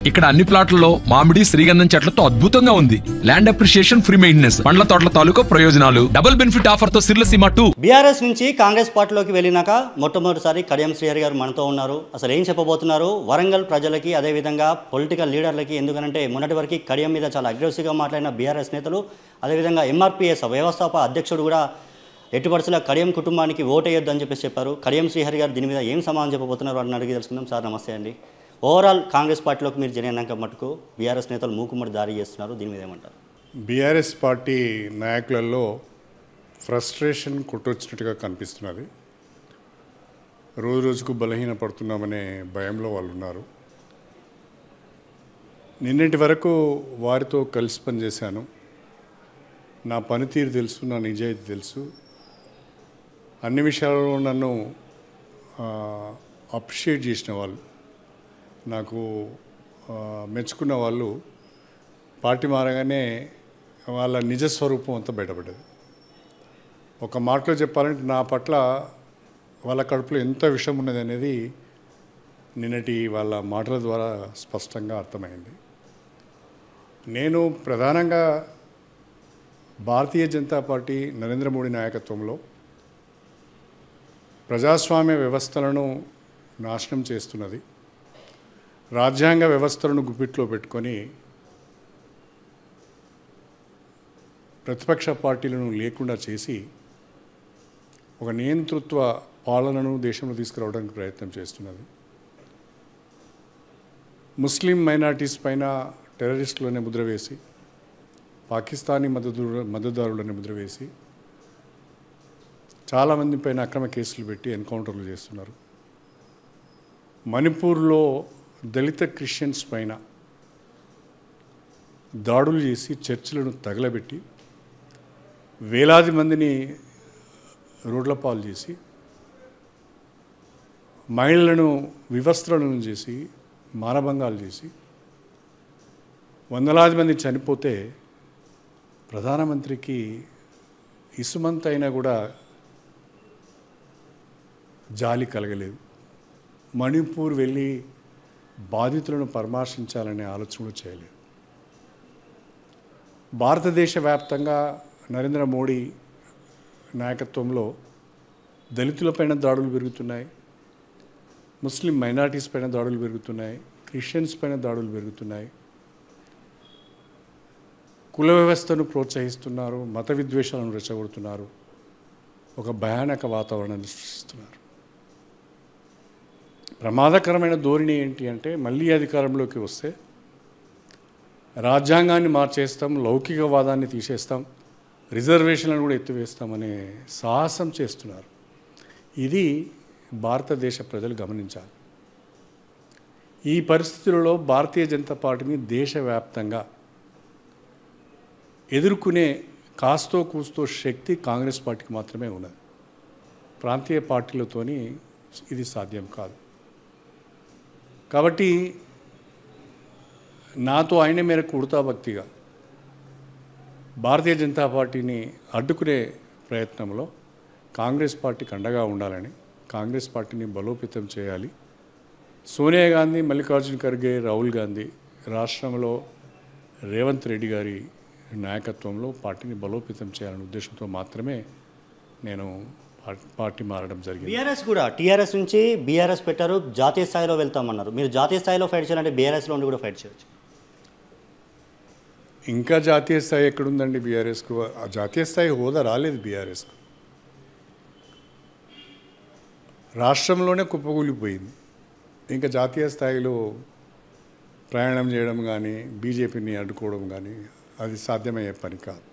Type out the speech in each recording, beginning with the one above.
ఇక్కడ అన్ని ప్లాట్లలో మామిడి శ్రీగంధం చెట్లతో అద్భుతంగా ఉంది. ల్యాండ్ అప్రిషియేషన్, ఫ్రీ మెయింటెనెన్స్, పండ్ల తోటల తాలూకా ప్రయోజనాలు, డబుల్ బెనిఫిట్ ఆఫర్ తో సిర్లసీమ 2. బీఆర్ఎస్ నుంచి కాంగ్రెస్ పార్టీలోకి వెళ్ళినాక మొట్టమొదటిసారి కడియం శ్రీహరి గారు మనతో ఉన్నారు. అసలు ఏం చెప్పబోతున్నారు వరంగల్ ప్రజలకి, అదేవిధంగా పొలిటికల్ లీడర్లకి? ఎందుకంటే మొన్నటి వరకు కడియం మీద చాలా అగ్రెసివ్గా మాట్లాడిన బీఆర్ఎస్ నేతలు, అదేవిధంగా ఎంఆర్పీఎస్ వ్యవస్థాపక అధ్యక్షుడు కూడా ఎట్టి పరిస్థితుల్లో కడియం కుటుంబానికి ఓటేయొద్దు అని చెప్పారు. కడియం శ్రీహరి గారు దీని మీద ఏం సమాధానం చెప్పబోతున్నారు అని అడిగి తెలుసుకుందాం. సార్ నమస్తే అండి. ఓవరాల్ కాంగ్రెస్ పార్టీలోకి మీరు జరిగినాక మటుకు బీఆర్ఎస్ నేతలు మూకుమ్మడి దారి చేస్తున్నారు, దీని మీద ఏమంటారు? బీఆర్ఎస్ పార్టీ నాయకులలో ఫ్రస్ట్రేషన్ కొట్టొచ్చినట్టుగా కనిపిస్తున్నది. రోజు రోజుకు బలహీనపడుతున్నామనే భయంలో వాళ్ళు ఉన్నారు. నిన్నటి వరకు వారితో కలిసి పనిచేశాను. నా పనితీరు తెలుసు, నా నిజాయితీ తెలుసు. అన్ని విషయాలలో నన్ను అప్రిషియేట్ చేసిన వాళ్ళు, నాకు మెచ్చుకున్న వాళ్ళు పార్టీ మారగానే వాళ్ళ నిజస్వరూపం అంతా బయటపడ్డది. ఒక మాటలో చెప్పాలంటే నా పట్ల వాళ్ళ కడుపులో ఎంత విషయం ఉన్నది అనేది నిన్నటి వాళ్ళ మాటల ద్వారా స్పష్టంగా అర్థమైంది. నేను ప్రధానంగా భారతీయ జనతా పార్టీ నరేంద్ర మోడీ నాయకత్వంలో ప్రజాస్వామ్య వ్యవస్థలను నాశనం చేస్తున్నది, రాజ్యాంగ వ్యవస్థలను గుప్పిట్లో పెట్టుకొని ప్రతిపక్ష పార్టీలను లేకుండా చేసి ఒక నియంతృత్వ పాలనను దేశంలో తీసుకురావడానికి ప్రయత్నం చేస్తున్నది. ముస్లిం మైనారిటీస్ పైన టెర్రరిస్టులనే ముద్ర వేసి, పాకిస్తానీ మద్దతుదారులనే ముద్ర వేసి చాలామంది పైన అక్రమ కేసులు పెట్టి ఎన్కౌంటర్లు చేస్తున్నారు. మణిపూర్లో దళిత క్రిస్టియన్స్ పైన దాడులు చేసి చర్చిలను తగలబెట్టి వేలాది మందిని రోడ్ల పాలు చేసి, మహిళలను వివస్త్రలను చేసి, మానభంగాలు చేసి వందలాది మంది చనిపోతే ప్రధానమంత్రికి ఇసుమంత అయినా కూడా జాలి కలగలేదు. మణిపూర్ వెళ్ళి బాధితులను పరామర్శించాలనే ఆలోచన చేయలేదు. భారతదేశ వ్యాప్తంగా నరేంద్ర మోడీ నాయకత్వంలో దళితులపైన దాడులు పెరుగుతున్నాయి, ముస్లిం మైనారిటీస్ పైన దాడులు పెరుగుతున్నాయి, క్రిస్టియన్స్ పైన దాడులు పెరుగుతున్నాయి, కుల వ్యవస్థను ప్రోత్సహిస్తున్నారు, మత విద్వేషాలను రెచ్చగొడుతున్నారు, ఒక భయానక వాతావరణాన్ని సృష్టిస్తున్నారు. ప్రమాదకరమైన ధోరణి ఏంటి అంటే, మళ్ళీ అధికారంలోకి వస్తే రాజ్యాంగాన్ని మార్చేస్తాం, లౌకికవాదాన్ని తీసేస్తాం, రిజర్వేషన్లను కూడా ఎత్తివేస్తామనే సాహసం చేస్తున్నారు. ఇది భారతదేశ ప్రజలు గమనించాలి. ఈ పరిస్థితులలో భారతీయ జనతా పార్టీని దేశవ్యాప్తంగా ఎదుర్కొనే కాస్తో కూస్తో శక్తి కాంగ్రెస్ పార్టీకి మాత్రమే ఉన్నది. ప్రాంతీయ పార్టీలతోని ఇది సాధ్యం కాదు. కాబట్టి నాతో ఆయన మేరకు ఉడతాభక్తిగా భారతీయ జనతా పార్టీని అడ్డుకునే ప్రయత్నంలో కాంగ్రెస్ పార్టీకి అండగా ఉండాలని, కాంగ్రెస్ పార్టీని బలోపేతం చేయాలి. సోనియా గాంధీ, మల్లికార్జున ఖర్గే, రాహుల్ గాంధీ రాష్ట్రంలో రేవంత్ రెడ్డి గారి నాయకత్వంలో పార్టీని బలోపేతం చేయాలనే ఉద్దేశంతో మాత్రమే నేను పార్టీ మారడం జరిగింది. బీఆర్ఎస్ కూడా టీఆర్ఎస్ నుంచి బీఆర్ఎస్ పెట్టారు, జాతీయ స్థాయిలో వెళ్తామన్నారు. మీరు జాతీయ స్థాయిలో ఫైట్ చేయాలంటే బీఆర్ఎస్లో ఉండి కూడా ఫైట్ చేయొచ్చు. ఇంకా జాతీయ స్థాయి ఎక్కడుందండి బీఆర్ఎస్కు? ఆ జాతీయ స్థాయి హోదా రాలేదు బీఆర్ఎస్కు. రాష్ట్రంలోనే కుప్పకూలిపోయింది. ఇంకా జాతీయ స్థాయిలో ప్రయాణం చేయడం కానీ, బీజేపీని అడ్డుకోవడం కానీ అది సాధ్యమయ్యే పని కాదు.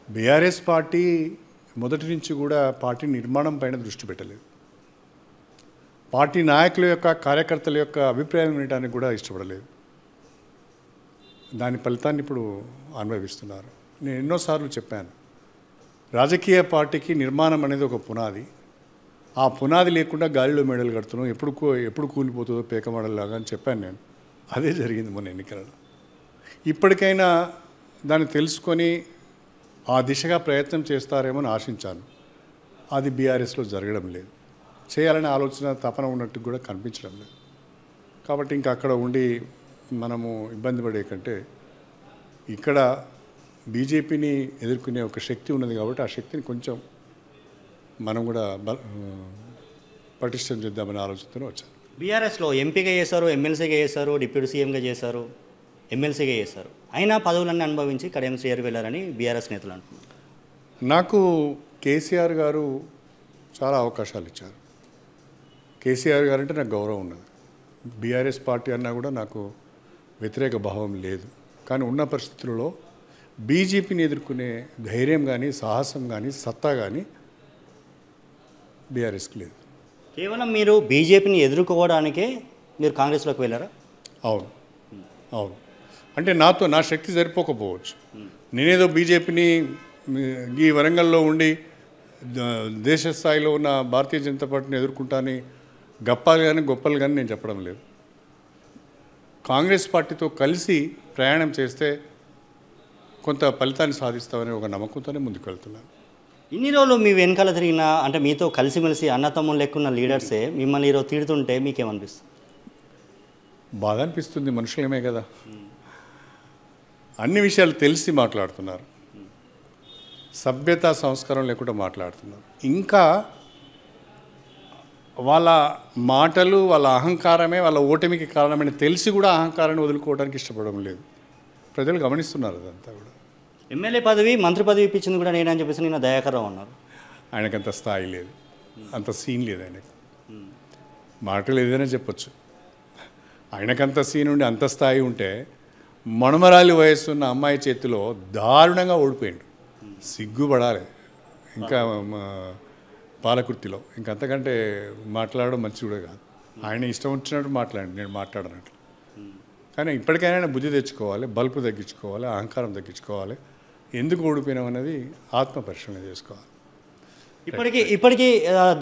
బీఆర్ఎస్ పార్టీ మొదటి నుంచి కూడా పార్టీ నిర్మాణం పైన దృష్టి పెట్టలేదు. పార్టీ నాయకుల యొక్క, కార్యకర్తల యొక్క అభిప్రాయం వినడానికి కూడా ఇష్టపడలేదు. దాని ఫలితాన్ని ఇప్పుడు అనుభవిస్తున్నారు. నేను ఎన్నోసార్లు చెప్పాను, రాజకీయ పార్టీకి నిర్మాణం అనేది ఒక పునాది. ఆ పునాది లేకుండా గాలిలో మెడలు కడుతున్నాం, ఎప్పుడు కూలిపోతుందో పేకమడల్లాగా అని చెప్పాను నేను. అదే జరిగింది మొన్న ఎన్నికలలో. ఇప్పటికైనా దాన్ని తెలుసుకొని ఆ దిశగా ప్రయత్నం చేస్తారేమో అని ఆశించాను. అది బీఆర్ఎస్లో జరగడం లేదు. చేయాలనే ఆలోచన, తపన ఉన్నట్టు కూడా కనిపించడం లేదు. కాబట్టి ఇంకా అక్కడ ఉండి మనము ఇబ్బంది పడే కంటే ఇక్కడ బీజేపీని ఎదుర్కొనే ఒక శక్తి ఉన్నది కాబట్టి ఆ శక్తిని కొంచెం మనం కూడా పటిష్టం చేద్దామనే ఆలోచనతో వచ్చాను. బీఆర్ఎస్లో ఎంపీగా చేశారు, ఎమ్మెల్సీగా చేశారు, డిప్యూటీ సీఎంగా చేశారు, ఎమ్మెల్సీగా చేశారు. అయినా పదవులన్నీ అనుభవించి కడియం శ్రీహరి వెళ్ళారని బీఆర్ఎస్ నేతలు అంటున్నారు. నాకు కేసీఆర్ గారు చాలా అవకాశాలు ఇచ్చారు. కేసీఆర్ గారు అంటే నాకు గౌరవం ఉన్నది. బీఆర్ఎస్ పార్టీ అన్నా కూడా నాకు వ్యతిరేక భావం లేదు. కానీ ఉన్న పరిస్థితుల్లో బీజేపీని ఎదుర్కొనే ధైర్యం కానీ, సాహసం కానీ, సత్తా కానీ బీఆర్ఎస్కి లేదు. కేవలం మీరు బీజేపీని ఎదుర్కోవడానికే మీరు కాంగ్రెస్లోకి వెళ్ళారా? అవును, అవును. అంటే నా శక్తి సరిపోకపోవచ్చు. నేనేదో బీజేపీని ఈ వరంగల్లో ఉండి దేశ స్థాయిలో ఉన్న భారతీయ జనతా పార్టీని ఎదుర్కొంటాని గప్పాలు కానీ గొప్పలు కానీ నేను చెప్పడం లేదు. కాంగ్రెస్ పార్టీతో కలిసి ప్రయాణం చేస్తే కొంత ఫలితాన్ని సాధిస్తామనే ఒక నమ్మకంతోనే ముందుకు వెళ్తున్నాను. ఇన్ని రోజులు మీ వెనకాల తిరిగిన, అంటే మీతో కలిసిమెలిసి అన్నతమ్ములు లెక్కున్న లీడర్సే మిమ్మల్ని ఈరోజు తిడుతుంటే మీకేమనిపిస్తుంది? బాధ అనిపిస్తుంది. మనుషులమే కదా, అన్ని విషయాలు తెలిసి మాట్లాడుతున్నారు. సభ్యత సంస్కారం లేకుండా మాట్లాడుతున్నారు. ఇంకా వాళ్ళ మాటలు, వాళ్ళ అహంకారమే వాళ్ళ ఓటమికి కారణమని తెలిసి కూడా అహంకారాన్ని వదులుకోవడానికి ఇష్టపడడం లేదు. ప్రజలు గమనిస్తున్నారు అదంతా కూడా. ఎమ్మెల్యే పదవి, మంత్రి పదవి ఇప్పించింది కూడా నేనని చెప్పేసి నిన్న దయాకర్ రావు అన్నారు. ఆయనకంత స్థాయి లేదు, అంత సీన్ లేదు ఆయనకు. మాటలు ఏదైనా చెప్పొచ్చు. ఆయనకంత సీన్ ఉండి అంత స్థాయి ఉంటే మణుమరాలి వయస్సున్న అమ్మాయి చేతిలో దారుణంగా ఓడిపోయిండు. సిగ్గుపడాలి. ఇంకా పాలకుర్తిలో ఇంకంతకంటే మాట్లాడడం మంచి కూడా కాదు. ఆయన ఇష్టం వచ్చినట్టు మాట్లాడండి, నేను మాట్లాడనట్లు. కానీ ఇప్పటికైనా ఆయన బుద్ధి తెచ్చుకోవాలి, బల్పు తగ్గించుకోవాలి, అహంకారం తగ్గించుకోవాలి. ఎందుకు ఓడిపోయినాం అనేది ఆత్మ పరిశీలన చేసుకోవాలి. ఇప్పటికీ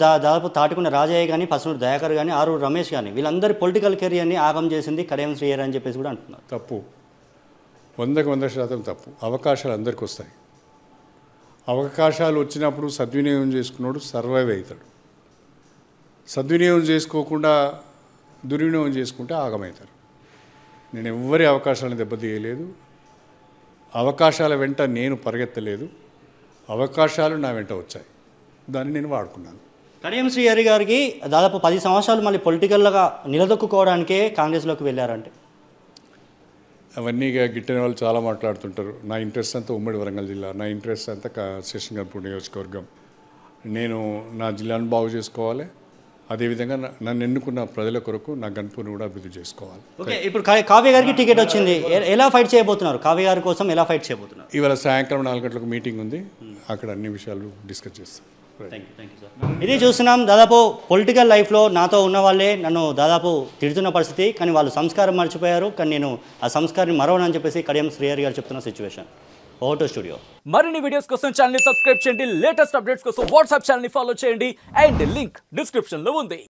దాదాపు తాటికున్న రాజయ్య కానీ, పసునూరు దయాకర్ కానీ, ఆరూరు రమేష్ కానీ వీళ్ళందరి పొలిటికల్ కెరియర్ని ఆగం చేసింది కడియం శ్రీహరి అని చెప్పేసి కూడా అంటున్నారు. తప్పు. 100% తప్పు. అవకాశాలు అందరికీ వస్తాయి. అవకాశాలు వచ్చినప్పుడు సద్వినియోగం చేసుకున్నాడు సర్వైవ్ అవుతాడు. సద్వినియోగం చేసుకోకుండా దుర్వినియోగం చేసుకుంటే ఆగమవుతారు. నేను ఎవ్వరి అవకాశాలను దెబ్బతీయలేదు. అవకాశాల వెంట నేను పరిగెత్తలేదు. అవకాశాలు నా వెంట వచ్చాయి, దాన్ని నేను వాడుకున్నాను. కడియం శ్రీహరి గారికి దాదాపు 10 సంవత్సరాలు మళ్ళీ పొలిటికల్గా నిలదొక్కుకోవడానికే కాంగ్రెస్లోకి వెళ్ళారంటే అవన్నీ గిట్టిన వాళ్ళు చాలా మాట్లాడుతుంటారు. నా ఇంట్రెస్ట్ అంతా ఉమ్మడి వరంగల్ జిల్లా, నా ఇంట్రెస్ట్ అంతా స్టేషన్ గన్పూర్ నియోజకవర్గం. నేను నా జిల్లాను బాగు చేసుకోవాలి, అదేవిధంగా నన్ను ఎన్నుకున్న ప్రజల కొరకు నా గన్పూర్ని కూడా అభివృద్ధి చేసుకోవాలి. ఓకే, ఇప్పుడు కావ్య గారికి టికెట్ వచ్చింది, ఎలా ఫైట్ చేయబోతున్నారు? కావ్య గారి కోసం ఎలా ఫైట్ చేయబోతున్నారు? ఇవాళ సాయంకాలం 4 గంటలకు మీటింగ్ ఉంది, అక్కడ అన్ని విషయాలు డిస్కస్ చేస్తాం. ఇది చూస్తున్నాం. దాదాపు పొలిటికల్ లైఫ్లో నాతో ఉన్న వాళ్ళే నన్ను దాదాపు తిడుతున్న పరిస్థితి, కానీ వాళ్ళు సంస్కారం మర్చిపోయారు. కానీ నేను ఆ సంస్కారాన్ని మరవనని చెప్పేసి కడియం శ్రీహరి గారు చెప్తున్న సిచ్యువేషన్. ఓటో స్టూడియో. మరిన్ని వీడియోస్ కోసం ఛానల్ ని సబ్స్క్రైబ్ చేయండి. లేటెస్ట్ అప్డేట్స్ కోసం వాట్సాప్ ఛానల్ ని ఫాలో చేయండి. అండ్ లింక్ డిస్క్రిప్షన్ లో ఉంది.